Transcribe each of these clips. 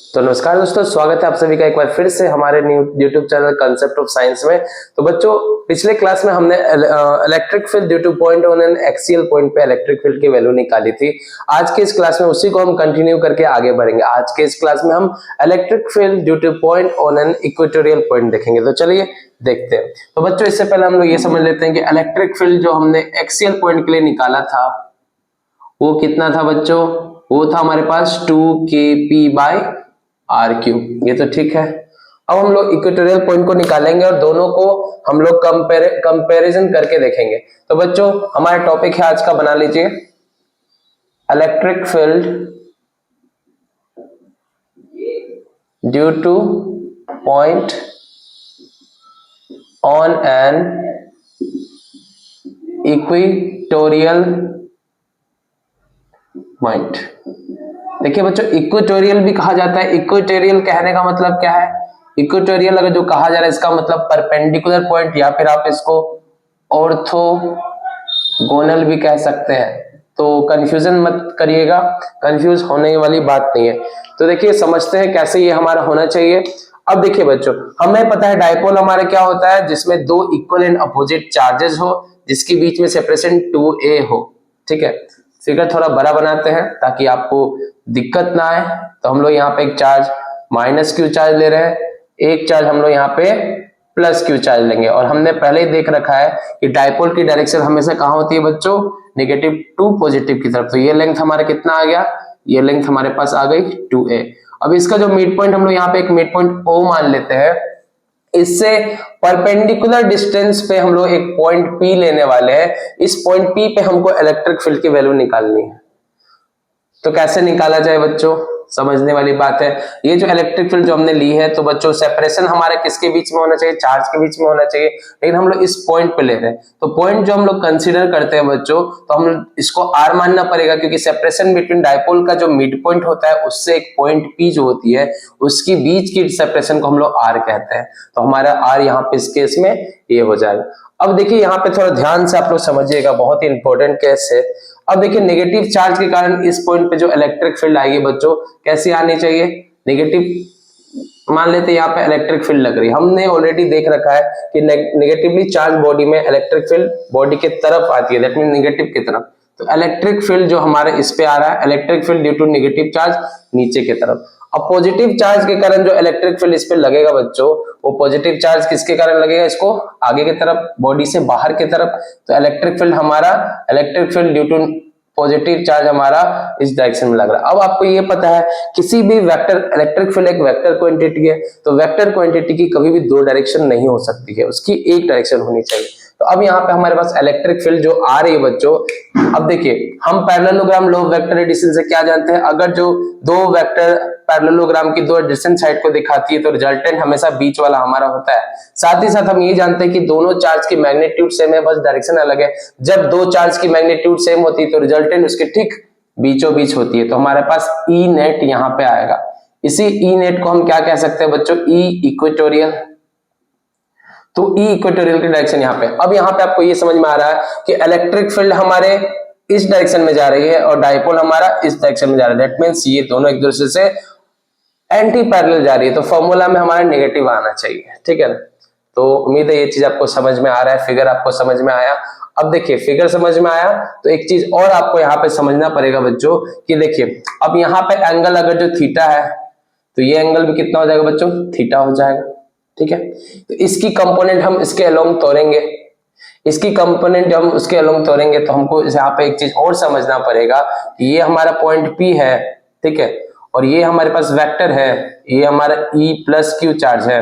तो नमस्कार दोस्तों, स्वागत है आप सभी का एक बार फिर से हमारे new YouTube channel concept of science में। तो बच्चों, पिछले क्लास में हमने electric field due two point on an axial point पे इलेक्ट्रिक फील्ड की वैल्यू निकाली थी। आज के इस क्लास में उसी को हम कंटिन्यू करके आगे बढ़ेंगे। आज के इस क्लास में हम electric field due two point on an equatorial point देखेंगे। तो चलिए देखते हैं। तो बच्चों, इससे पहले हम लोग ये समझ लेते हैं कि इलेक्ट्रिक फील्ड जो हमने एक्सियल पॉइंट के लिए निकाला था वो कितना था बच्चों। वो था हमारे पास 2kp/r³। ये तो ठीक है। अब हम लोग इक्वेटोरियल पॉइंट को निकालेंगे और दोनों को हम लोग कंपैरिजन करके देखेंगे। तो बच्चों, हमारा टॉपिक है आज का, बना लीजिए, electric field due two point on an equatorial point. देखिए बच्चों, इक्वेटोरियल भी कहा जाता है। इक्वेटोरियल कहने का मतलब क्या है? इक्वेटोरियल अगर जो कहा जा रहा है इसका मतलब परपेंडिकुलर पॉइंट, या फिर आप इसको ऑर्थोगोनल भी कह सकते हैं। तो कंफ्यूजन मत करिएगा, कंफ्यूज होने वाली बात नहीं है। तो देखिए समझते हैं कैसे ये हमारा होना चाहिए। अब देखिए बच्चों, हमें पता है डायपोल हमारे क्या होता है, जिसमें दो इक्वल एंड अपोजिट चार्जेस हो, जिसके बीच में सेपरेशन 2a हो। ठीक है, फिगर थोड़ा बड़ा बनाते हैं ताकि आपको दिक्कत ना आए। तो हम लोग यहाँ पे एक चार्ज -q चार्ज ले रहे हैं, एक चार्ज हम लोग यहाँ पे +q चार्ज लेंगे। और हमने पहले ही देख रखा है कि डायपोल की डायरेक्शन हमेशा कहाँ होती है बच्चों, -2 पॉजिटिव की तरफ। तो ये लेंथ हमारा कितना आ गया, ये लेंथ हमारे पास आ गई 2a। अब इसका जो मिड पॉइंट हम लोग यहाँ पे एक मिड पॉइंट O मान लेते हैं। इससे परपेंडिकुलर डिस्टेंस पे हम लोग एक पॉइंट P लेने वाले हैं। इस पॉइंट P पे हमको इलेक्ट्रिक फील्ड की वैल्यू निकालनी है। तो कैसे निकाला जाए बच्चों, समझने वाली बात है। ये जो इलेक्ट्रिक फील्ड जो हमने ली है, तो बच्चों सेपरेशन हमारे किसके बीच में होना चाहिए, चार्ज के बीच में होना चाहिए। लेकिन हम लोग इस पॉइंट पे ले रहे हैं, तो पॉइंट जो हम लोग कंसीडर करते हैं बच्चों, तो हम इसको R मानना पड़ेगा, क्योंकि सेपरेशन बिटवीन डायपोल का जो मिड पॉइंट होता है उससे एक पॉइंट P जो होती है उसकी बीच की सेपरेशन को हम लोग R कहते हैं। तो हमारा R यहाँ पे इस केस में ये हो जाएगा। अब देखिए यहाँ पे थोड़ा ध्यान से आप लोग समझिएगा, बहुत ही इंपॉर्टेंट केस है। अब देखिए, नेगेटिव चार्ज के कारण इस पॉइंट पे जो इलेक्ट्रिक फील्ड आएगी बच्चों, कैसी आनी चाहिए, नेगेटिव। मान लेते हैं यहाँ पे इलेक्ट्रिक फील्ड लग रही है। हमने ऑलरेडी देख रखा है कि नेगेटिवली चार्ज बॉडी में इलेक्ट्रिक फील्ड बॉडी के तरफ आती है, दैट मीन नेगेटिव की तरफ। तो इलेक्ट्रिक फील्ड जो हमारे इस पे आ रहा है, electric field due to negative charge नीचे की तरफ। अब पॉजिटिव चार्ज के कारण जो इलेक्ट्रिक फील्ड इस पे लगेगा बच्चों, वो पॉजिटिव चार्ज किसके कारण लगेगा, इसको आगे की तरफ, बॉडी से बाहर की तरफ। तो इलेक्ट्रिक फील्ड हमारा, electric field due to positive charge हमारा इस डायरेक्शन में लग रहा है। अब आपको ये पता है किसी भी वेक्टर, इलेक्ट्रिक फील्ड एक वेक्टर क्वांटिटी है, तो वेक्टर क्वांटिटी की कभी भी दो डायरेक्शन नहीं हो सकती है, उसकी एक डायरेक्शन होनी चाहिए। तो अब यहाँ पे हमारे पास इलेक्ट्रिक फील्ड जो आ रही है बच्चों, अब देखिए हम parallelogram law of vector addition से क्या जानते हैं, अगर जो दो वेक्टर पैरेललोग्राम की दो एडिशन साइड को दिखाती है तो रिजल्टेंट हमेशा बीच वाला हमारा होता है। साथ ही साथ हम ये जानते हैं कि दोनों चार्ज की मैग्नीट्यूड सेम है, बस डायरेक्शन अलग है। जब दो चार्ज की मैग्नीट्यूड सेम होती है तो रिजल्टेंट उसके ठीक बीचों बीच होती है। तो हमारे पास E नेट यहाँ पे आएगा। इसी E नेट को हम क्या कह सकते हैं बच्चों, E इक्वेटोरियल। तो E इक्वेटोरियल की डायरेक्शन यहाँ पे। अब यहाँ पे आपको ये समझ में आ रहा है कि इलेक्ट्रिक फील्ड हमारे इस डायरेक्शन में जा रही है और डायपोल हमारा इस डायरेक्शन में जा रहा है। दैट मींस ये दोनों एक दूसरे से एंटी पैरेलल जा रही है। तो फॉर्मूला में हमारा नेगेटिव आना चाहिए, ठीक है ना। तो उम्मीद है ये चीज आपको समझ में आ रहा है, फिगर आपको समझ में आया। अब देखिए, फिगर समझ में आया तो एक चीज और आपको यहाँ पे समझना पड़ेगा बच्चों कि देखिए, अब यहाँ पे एंगल अगर जो थीटा है, तो ये एंगल भी कितना हो जाएगा बच्चों, थीटा हो जाएगा। ठीक है, तो इसकी कंपोनेंट हम इसके अलोंग तोड़ेंगे, इसकी कंपोनेंट जब हम उसके अलोंग तोड़ेंगे तो हमको यहाँ पे एक चीज और समझना पड़ेगा कि ये हमारा पॉइंट P है, ठीक है, और ये हमारे पास वेक्टर है, ये हमारा E + Q चार्ज है,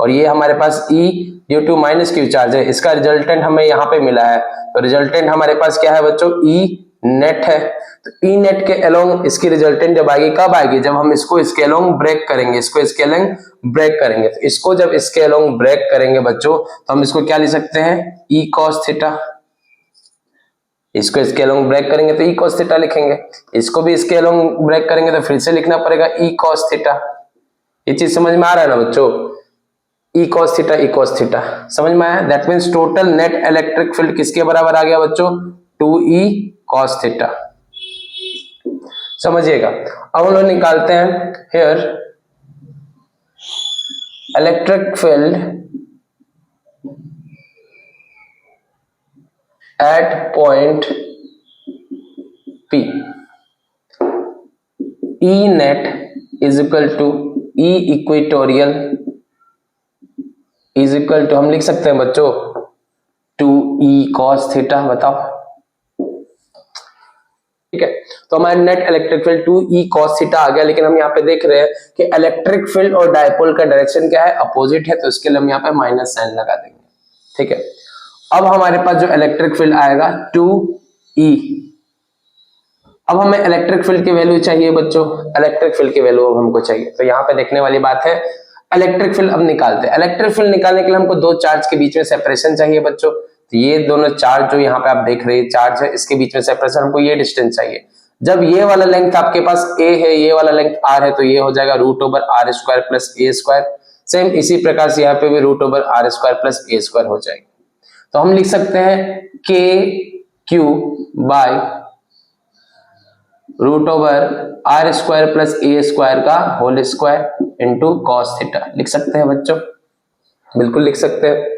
और ये हमारे पास E due to -Q charge है। इसका रिजल्टेंट हमें यहाँ पे मिला है। तो रिजल्टेंट हमारे पास क्या है बच्चों, E नेट है। तो E नेट के अलोंग इसकी रिजल्टेंट जब आएगी, कब आएगी, जब हम इसको इसके अलोंग ब्रेक करेंगे, इसको इसके अलोंग ब्रेक करेंगे। तो इसको जब इसके अलोंग ब्रेक करेंगे बच्चों, तो हम इसको क्या लिख सकते हैं, E cos थीटा। इसको इसके अलोंग ब्रेक करेंगे तो E cos थीटा लिखेंगे, इसको भी इसके अलोंग ब्रेक करेंगे तो फिर से लिखना पड़ेगा E cos थीटा। ये चीज समझ में आ रहा है ना बच्चों, E cos theta, E cos theta समझ में आया। That means total net electric field किसके बराबर आ गया बच्चों, 2E cos थीटा। समझिएगा। अब हम लोग निकालते हैं here electric field at point P, E net is equal to E equatorial is equal to, हम लिख सकते हैं बच्चों 2E cos थीटा। बताओ, ठीक है। तो हमारा net electric field 2E cos theta आ गया, लेकिन हम यहाँ पे देख रहे हैं कि इलेक्ट्रिक फील्ड और डायपोल का डायरेक्शन क्या है, अपोजिट है, तो इसके लिए हम यहाँ पे माइनस साइन लगा देंगे, ठीक है। अब हमारे पास जो इलेक्ट्रिक फील्ड आएगा 2E, अब हमें इलेक्ट्रिक फील्ड की वैल्यू चाहिए बच्चों, इलेक्ट्रिक फील्ड की वैल्यू हमको चाहिए, तो यहाँ पे देखने वाली बात है इलेक्ट्रिक फील्ड अब निकालते हैं। इलेक्ट्रिक फील्ड निकालने के लिए हमको दो चार्ज के बीच में सेपरेशन चाहिए बच्चों, तो ये दोनों चार्ज जो यहाँ पे आप देख रहे हैं चार्ज है, इसके बीच में सेपरेशन, हमको ये डिस्टेंस चाहिए। जब ये वाला लेंथ आपके पास a है, ये वाला लेंथ r है, तो ये हो जाएगा root over are square plus A square. Same इसी प्रकार से यहाँ पे भी root over are square plus A square हो जाएगी। तो हम लिख सकते हैं के Q by root over are square plus A square का whole square into cos theta, लिख सकते हैं बच्चों, बिल्कुल लिख सकते हैं।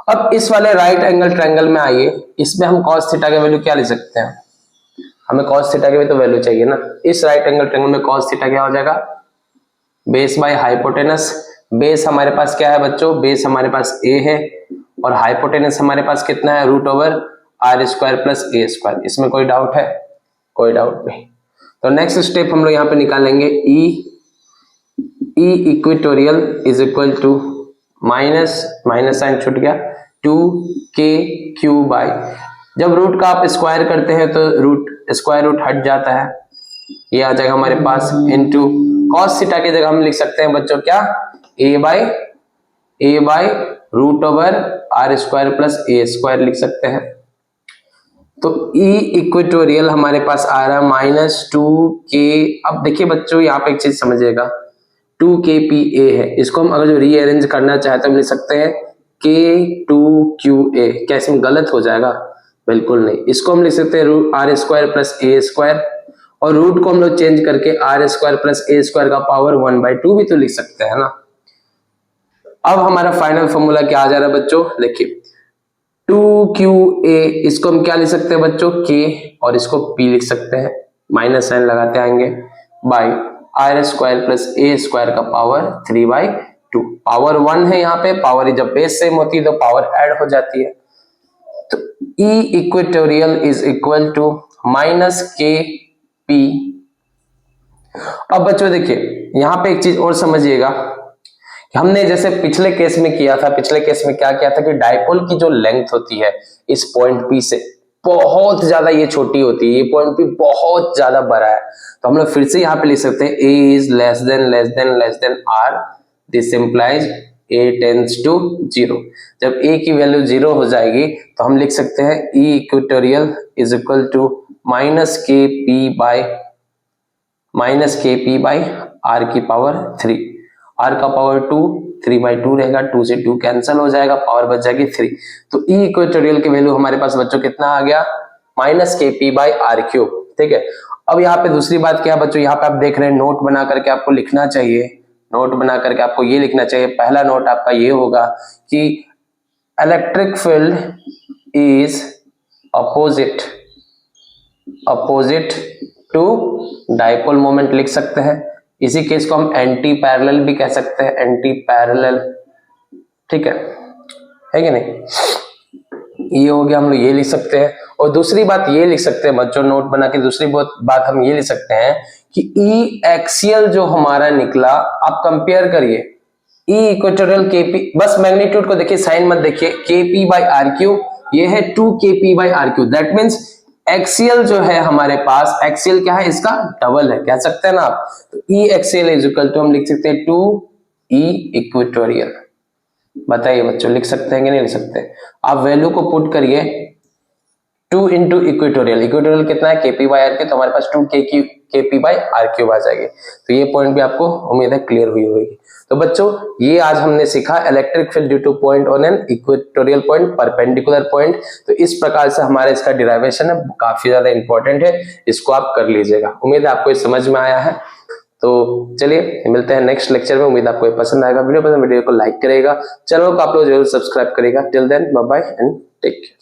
अब इस वाले राइट एंगल ट्रायंगल में आइए, इसमें हम कॉस थीटा का वैल्यू क्या ले सकते हैं, हमें कॉस थीटा की भी तो वैल्यू चाहिए ना। इस राइट एंगल ट्रायंगल में कॉस थीटा क्या हो जाएगा, बेस बाय हाइपोटेनस। बेस हमारे पास क्या है बच्चों, बेस हमारे पास a है और हाइपोटेनस हमारे पास कितना है, root over are square plus A square. इसमें कोई डाउट है, कोई डाउट नहीं। तो नेक्स्ट स्टेप हम लोग यहाँ पे निकालेंगे E equatorial is equal to minus sign छूट गया 2k क्यू बाय, जब रूट का आप स्क्वायर करते हैं तो रूट स्क्वायर रूट हट जाता है, ये आ जाएगा हमारे पास इनटू कॉस थीटा की जगह हम लिख सकते हैं बच्चों क्या, a by root over are square plus A square लिख सकते हैं। तो E इक्वेटोरियल हमारे पास आ रहा है माइनस 2k। अब देखिए बच्चों यहाँ पे एक चीज समझिएगा, 2kPa है, इसको हम अगर जो रीअरेंज करना चाहते हैं हम लिख सकते हैं k2qa। क्या इसमें गलत हो जाएगा, बिल्कुल नहीं। इसको हम लिख सकते हैं रूट आर स्क्वायर प्लस ए स्क्वायर, और रूट को हम लोग चेंज करके आर स्क्वायर प्लस ए स्क्वायर का पावर 1/2 भी तो लिख सकते हैं ना। अब हमारा फाइनल फॉर्मूला क्या आ जा रहा है बच्चों, देखिए 2qa, इसको हम क्या लिख सकते हैं बच्चों, k, और इसको p लिख सकते हैं, माइनस साइन लगाते आएंगे, by r square plus A square का पावर 3/2। पावर 1 है यहाँ पे, पावर जब बेस सेम होती है तो पावर ऐड हो जाती है। तो E equatorial is equal to minus k p. अब बच्चों देखिए यहाँ पे एक चीज और समझिएगा, हमने जैसे पिछले केस में किया था, पिछले केस में क्या किया था कि डायपोल की जो लेंथ होती है इस पॉइंट P से बहुत ज्यादा ये छोटी होती है, ये पॉइंट P बहुत ज्यादा बड़ा है, तो हम लोग फिर से यहाँ पे लिख सकते हैं A is less than R, this implies A tends to 0। जब A की वैल्यू 0 हो जाएगी तो हम लिख सकते हैं E equatorial is equal to minus k p by R की पावर 3। R का पावर 2, 3/2 रहेगा, 2 से 2 कैंसिल हो जाएगा, पावर बच जाएगी 3। तो E इक्वेटोरियल की वैल्यू हमारे पास बच्चों कितना आ गया, minus k p by are cube, ठीक है। अब यहाँ पे दूसरी बात क्या बच्चों, यहाँ पे आप देख रहे हैं नोट बना करके आपको लिखना चाहिए, नोट बना करके आपको ये लिखना चाहिए। पहला नोट आपका ये होगा कि electric field is opposite to dipole moment लिख सकते हैं। इसी केस को हम एंटी पैरेलल भी कह सकते हैं, एंटी पैरेलल, ठीक है कि नहीं। ये हो गया, हम लोग ये लिख सकते हैं। और दूसरी बात ये लिख सकते हैं बच्चों, नोट बना के दूसरी बात हम ये लिख सकते हैं कि ई एक्सियल जो हमारा निकला, आप कंपेयर करिए ई इक्वेटोरियल केपी, बस मैग्नीट्यूड को देखिए, साइन मत देखिए, केपी बाई आर क्यू, ये है 2kp by r cube, that means axial जो है हमारे पास, एक्सियल क्या है, इसका डबल है, कह सकते हैं ना आप। तो ई एक्सियल इज इक्वल टू हम लिख सकते हैं 2e इक्वेटोरियल। बताइए बच्चों, लिख सकते हैं कि नहीं लिख सकते। आप वैल्यू को पुट करिए 2 इंटू इक्वेटोरियल, इक्वेटोरियल कितना है, केपी बाई आर क्यू, तो हमारे पास 2kp बाई आर क्यूब आ जाएगी। तो ये पॉइंट भी आपको उम्मीद है क्लियर हुई होगी। तो बच्चों ये आज हमने सीखा electric field due two point on an equatorial point, perpendicular point. तो इस प्रकार से हमारा इसका डिराइवेशन है, काफी ज्यादा इंपॉर्टेंट है, इसको आप कर लीजिएगा। उम्मीद है आपको ये समझ में आया है। तो चलिए मिलते हैं नेक्स्ट लेक्चर में। उम्मीद आपको ये पसंद आएगा। वीडियो पसंद वीडियो को लाइक करेगा, चैनल को आप लोग जरूर सब्सक्राइब करेगा। Till then bye bye and take care.